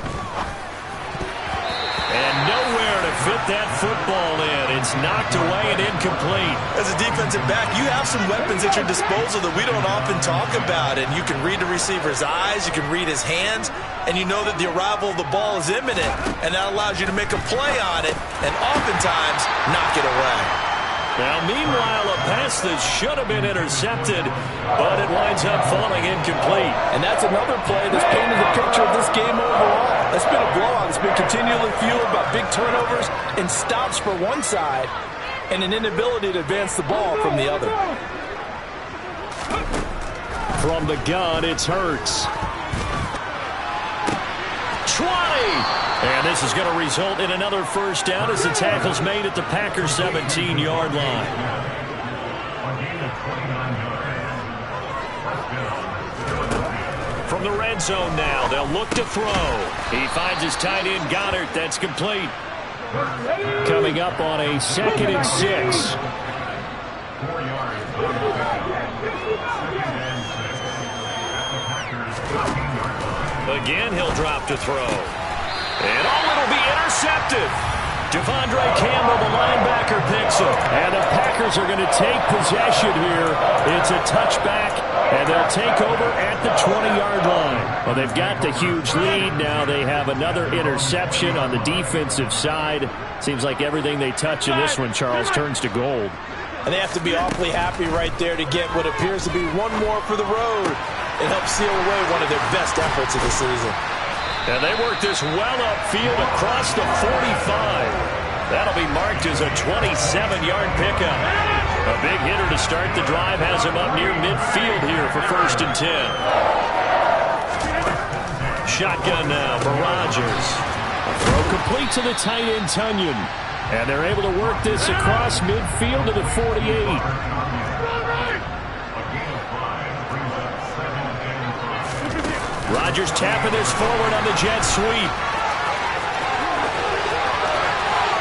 And nowhere to fit that football in. It's knocked away and incomplete. As a defensive back, you have some weapons at your disposal that we don't often talk about. And you can read the receiver's eyes, you can read his hands, and you know that the arrival of the ball is imminent. And that allows you to make a play on it and oftentimes knock it away. Now, meanwhile, a pass that should have been intercepted, but it winds up falling incomplete. And that's another play that's painted the picture of this game overall. It's been a blowout. It's been continually fueled by big turnovers and stops for one side and an inability to advance the ball from the other. From the gun, it's Hurts. 20! And this is going to result in another 1st down as the tackle's made at the Packers 17-yard line. From the red zone now, they'll look to throw. He finds his tight end Goddard. That's complete. Coming up on a 2nd and 6. Again, he'll drop to throw. And it'll be intercepted. Devondre Campbell, the linebacker, picks him. And the Packers are going to take possession here. It's a touchback, and they'll take over at the 20-yard line. Well, they've got the huge lead. Now they have another interception on the defensive side. Seems like everything they touch in this one, Charles, turns to gold. And they have to be awfully happy right there to get what appears to be one more for the road. It helps seal away one of their best efforts of the season. And they work this well upfield across the 45. That'll be marked as a 27-yard pickup. A big hitter to start the drive has him up near midfield here for 1st and 10. Shotgun now for Rodgers. A throw complete to the tight end, Tunyon. And they're able to work this across midfield to the 48. Rodgers tapping this forward on the jet sweep.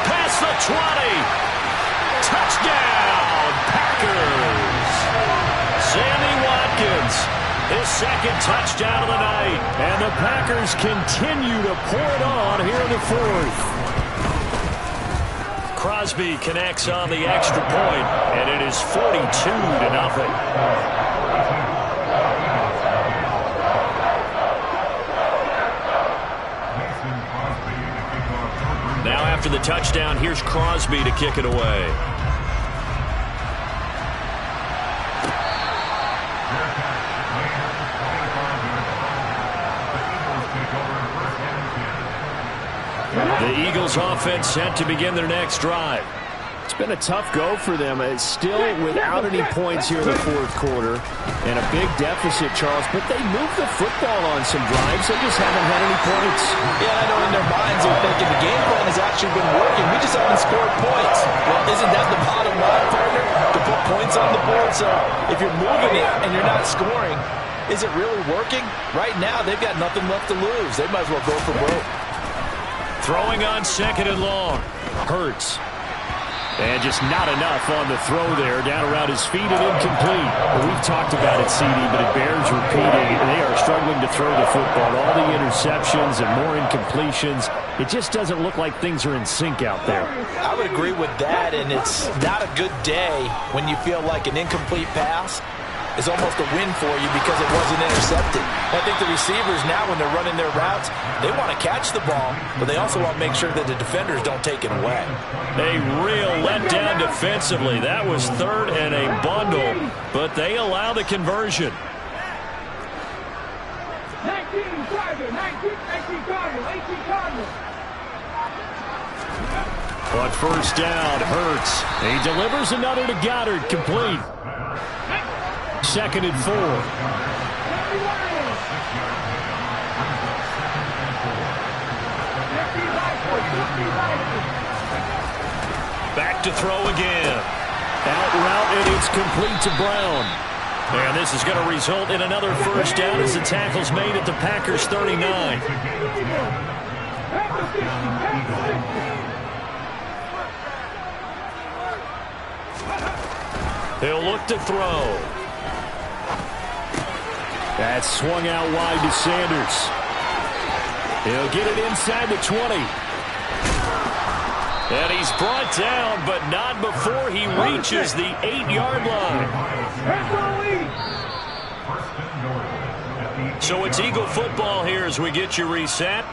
Past the 20. Touchdown, Packers. Sammy Watkins, his 2nd touchdown of the night. And the Packers continue to pour it on here in the 4th. Crosby connects on the extra point, and it is 42-0. after the touchdown, here's Crosby to kick it away. The Eagles offense set to begin their next drive. It's been a tough go for them. It's still without any points here in the fourth quarter and a big deficit, Charles, but they moved the football on some drives. They just haven't had any points. Yeah, I know in their minds they're thinking the game plan has actually been working. We just haven't scored points. Well, isn't that the bottom line, partner? To put points on the board. So if you're moving it and you're not scoring, is it really working? Right now, they've got nothing left to lose. They might as well go for broke. Throwing on 2nd and long. Hurts. And just not enough on the throw there. Down around his feet and incomplete. Well, we've talked about it, CD, but it bears repeating. They are struggling to throw the football. All the interceptions and more incompletions. It just doesn't look like things are in sync out there. I would agree with that, and it's not a good day when you feel like an incomplete pass is almost a win for you because it wasn't intercepted. I think the receivers now, when they're running their routes, they want to catch the ball, but they also want to make sure that the defenders don't take it away. A real letdown defensively. That was 3rd and a bundle, but they allow the conversion. 19 Cardinals, 19 Cardinals, 18 Cardinals. On first down, Hurts. He delivers another to Goddard, complete. 2nd and 4. Back to throw again. Out route, and it's complete to Brown. And this is going to result in another first down as the tackle's made at the Packers' 39. He'll look to throw. That's swung out wide to Sanders. He'll get it inside the 20. And he's brought down, but not before he reaches the 8-yard line. So it's Eagle football here as we get you reset.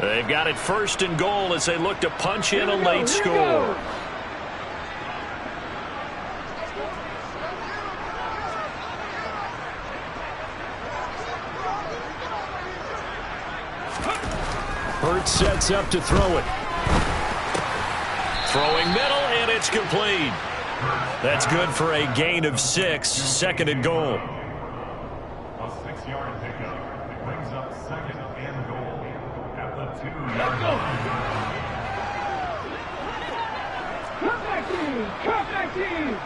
They've got it 1st and goal as they look to punch in a late score. Hurts sets up to throw it. Throwing middle, and it's complete. That's good for a gain of 6, 2nd and goal. A 6-yard pickup. It brings up 2nd and goal at the 2-yard line. Cut back team.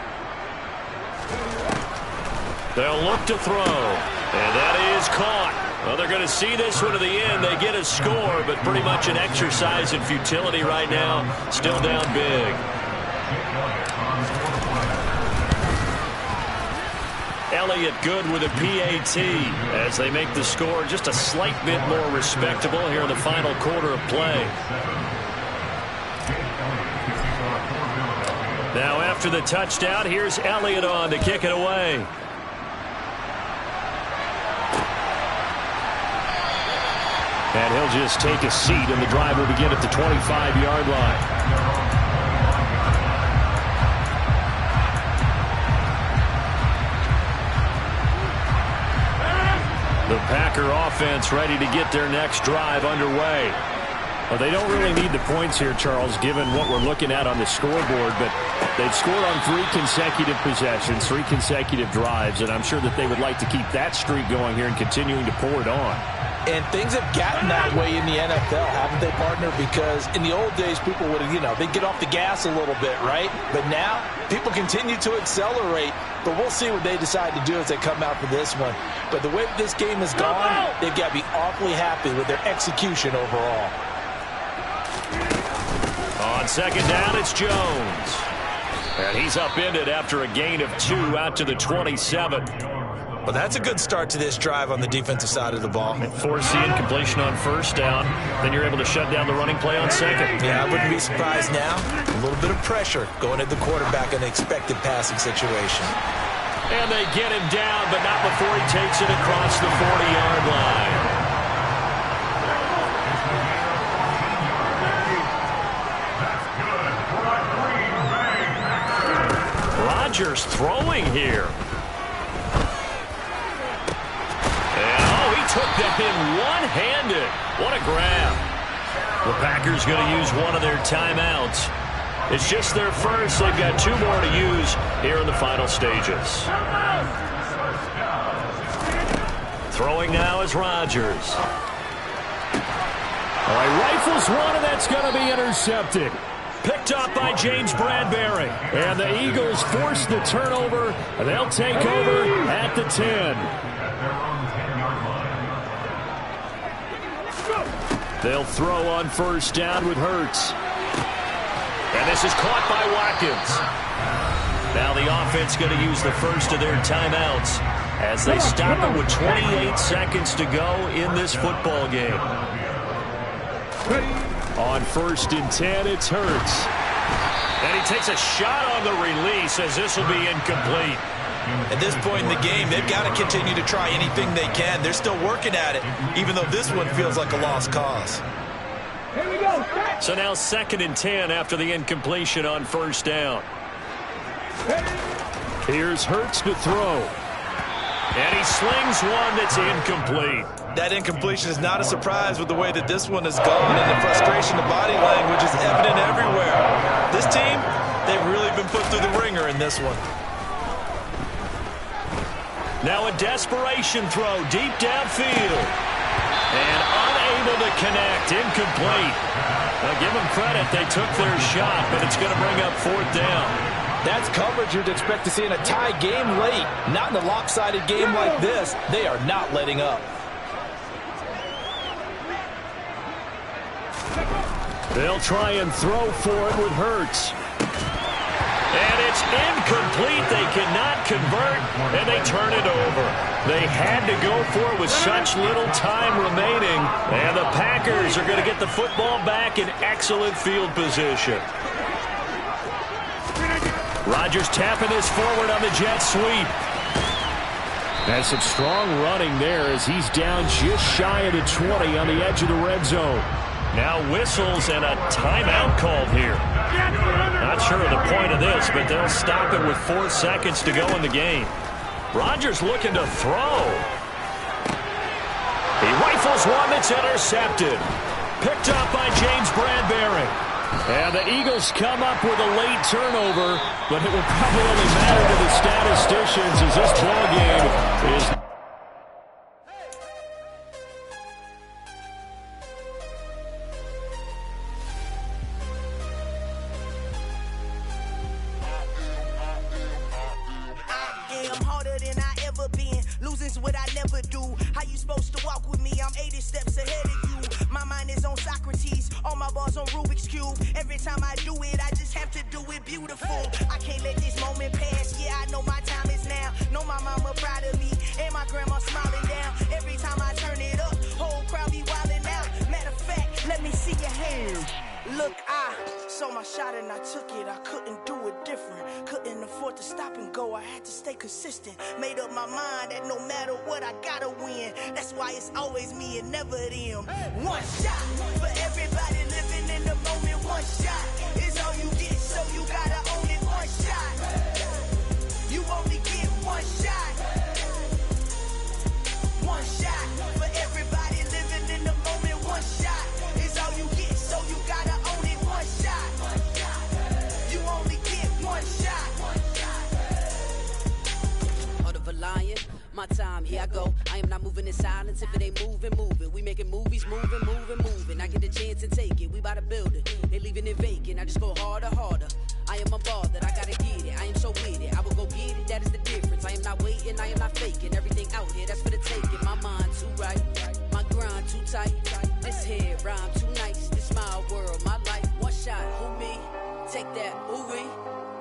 They'll look to throw, and that is caught. Well, they're going to see this one to the end. They get a score, but pretty much an exercise in futility right now. Still down big. Elliott good with a PAT as they make the score just a slight bit more respectable here in the final quarter of play. Now after the touchdown, here's Elliott on to kick it away. And he'll just take a seat, and the drive will begin at the 25-yard line. The Packer offense ready to get their next drive underway. Well, they don't really need the points here, Charles, given what we're looking at on the scoreboard, but they've scored on 3 consecutive possessions, 3 consecutive drives, and I'm sure that they would like to keep that streak going here and continuing to pour it on. And things have gotten that way in the NFL, haven't they, partner? Because in the old days, people would, they'd get off the gas a little bit, right? But now, people continue to accelerate. But we'll see what they decide to do as they come out for this one. But the way this game has gone, they've got to be awfully happy with their execution overall. On 2nd down, it's Jones. And he's upended after a gain of 2 out to the 27. Well, that's a good start to this drive on the defensive side of the ball. Force the incompletion on 1st down. Then you're able to shut down the running play on 2nd. Yeah, I wouldn't be surprised now. A little bit of pressure going at the quarterback in an expected passing situation. And they get him down, but not before he takes it across the 40-yard line. Rodgers throwing here. And, oh, he took that in one-handed. What a grab. The Packers going to use one of their timeouts. It's just their first. They've got 2 more to use here in the final stages. Throwing now is Rodgers. All right, rifles one, and that's going to be intercepted. Picked up by James Bradbury. And the Eagles force the turnover. And they'll take over at the 10. They'll throw on first down with Hurts. And this is caught by Watkins. Now the offense going to use the first of their timeouts as they stop it with 28 seconds to go in this football game. On first and 10, it's Hurts. And he takes a shot on the release as this will be incomplete. At this point in the game, they've got to continue to try anything they can. They're still working at it, even though this one feels like a lost cause. Here we go. So now 2nd and 10 after the incompletion on first down. Here's Hurts to throw. And he slings one that's incomplete. That incompletion is not a surprise with the way that this one has gone, and the frustration, the body language is evident everywhere. This team, they've really been put through the ringer in this one. Now a desperation throw deep downfield. And unable to connect, incomplete. Now give them credit, they took their shot, but it's going to bring up 4th down. That's coverage you'd expect to see in a tie game late. Not in a lopsided game like this. They are not letting up. They'll try and throw for it with Hurts. And it's incomplete. They cannot convert, and they turn it over. They had to go for it with such little time remaining, and the Packers are going to get the football back in excellent field position. Rodgers tapping this forward on the jet sweep. That's some strong running there as he's down just shy of the 20 on the edge of the red zone. Now whistles and a timeout called here. Not sure of the point of this, but they'll stop it with 4 seconds to go in the game. Rodgers looking to throw. He rifles one that's intercepted. Picked up by James Bradbury. And the Eagles come up with a late turnover, but it will probably only matter to the statisticians as this ball game is... What I never do. How you supposed to walk with me? I'm 80 steps ahead of you. My mind is on Socrates, all my bars on Rubik's Cube. Every time I do it, I just have to do it beautiful. I can't let this moment pass. Yeah, I know my time is now. Know my mama proud of me, and my grandma smiling down. Every time I turn it up, whole crowd be wilding out. Matter of fact, let me see your hands. Look, I saw my shot and I took it. I couldn't do it different. Couldn't afford to stop and go. I had to stay consistent. Made up my mind that no matter what, I gotta win. That's why it's always me and never them. One shot for everybody living in the moment. One shot is all you get, so you gotta own it. One shot. You only get one shot. One shot for everybody living in the moment. One shot is all you get, so you gotta own it. One shot. You only get one shot. Heart of a lion, my time, here I go. I am not moving in silence. If it ain't moving, move it. We making movies, moving. I get the chance and take it. We bout to build it. They leaving it vacant. I just go harder. I am a ball that I gotta get it. I am so with it. I will go get it. That is the difference. I am not waiting. I am not faking. Everything out here, that's for the taking. My mind too right. My grind too tight. This here rhyme too nice. This my world, my life. One shot, who me? Take that, ooh wee.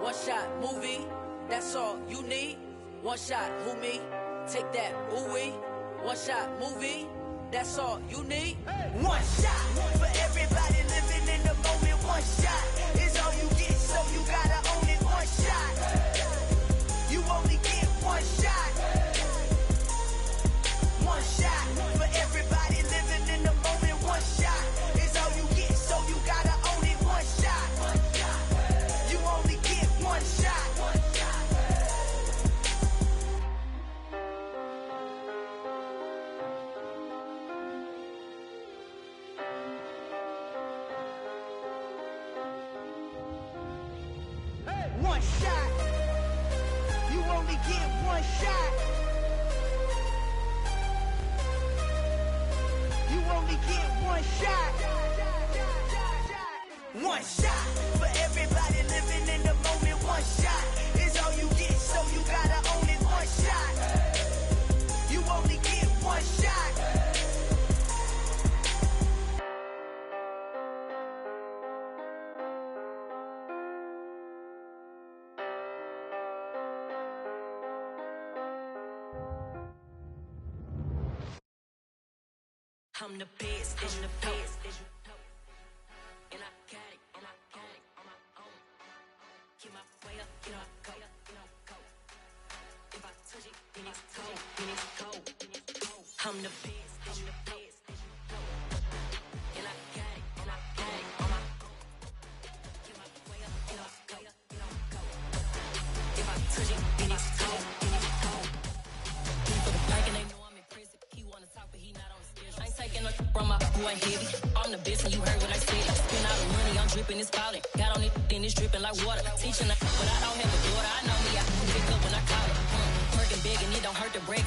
One shot, movie. That's all you need. One shot, who me? Take that, ooh wee. One shot, movie. That's all you need. One shot for everybody living in the moment. One shot is all you get, so you gotta own it. One shot. You only get one shot. One shot for everybody living in the moment. One shot is all you get, so you gotta own it. One shot. You only get one shot. one shot. You only get one shot. You only get one shot. One shot for everybody living in the moment. One shot is all you get, so you gotta own it. One shot. You only get one shot. I'm the best, I'm the best. And I got it, and I got it on my own. Keep my way up, you know, go, you know, go. If I touch it, then it's cold, then it's cold, then it's cold. I'm the best, I'm the best. And I got it, and I got it on my own. Keep my way up, you know, go, you know, go. If I touch it, then it's cold, then it's cold. He for the bike and they know I'm impressive. He wanna talk, but he not on schedule. I ain't taking no from my boy heavy. I'm the best and you heard what I said. Spend all the money, I'm dripping, it's falling. Got on it, then it's dripping like water. Teaching but I don't have a daughter, I know me, I can pick up when I call it. Working big and it don't hurt to break.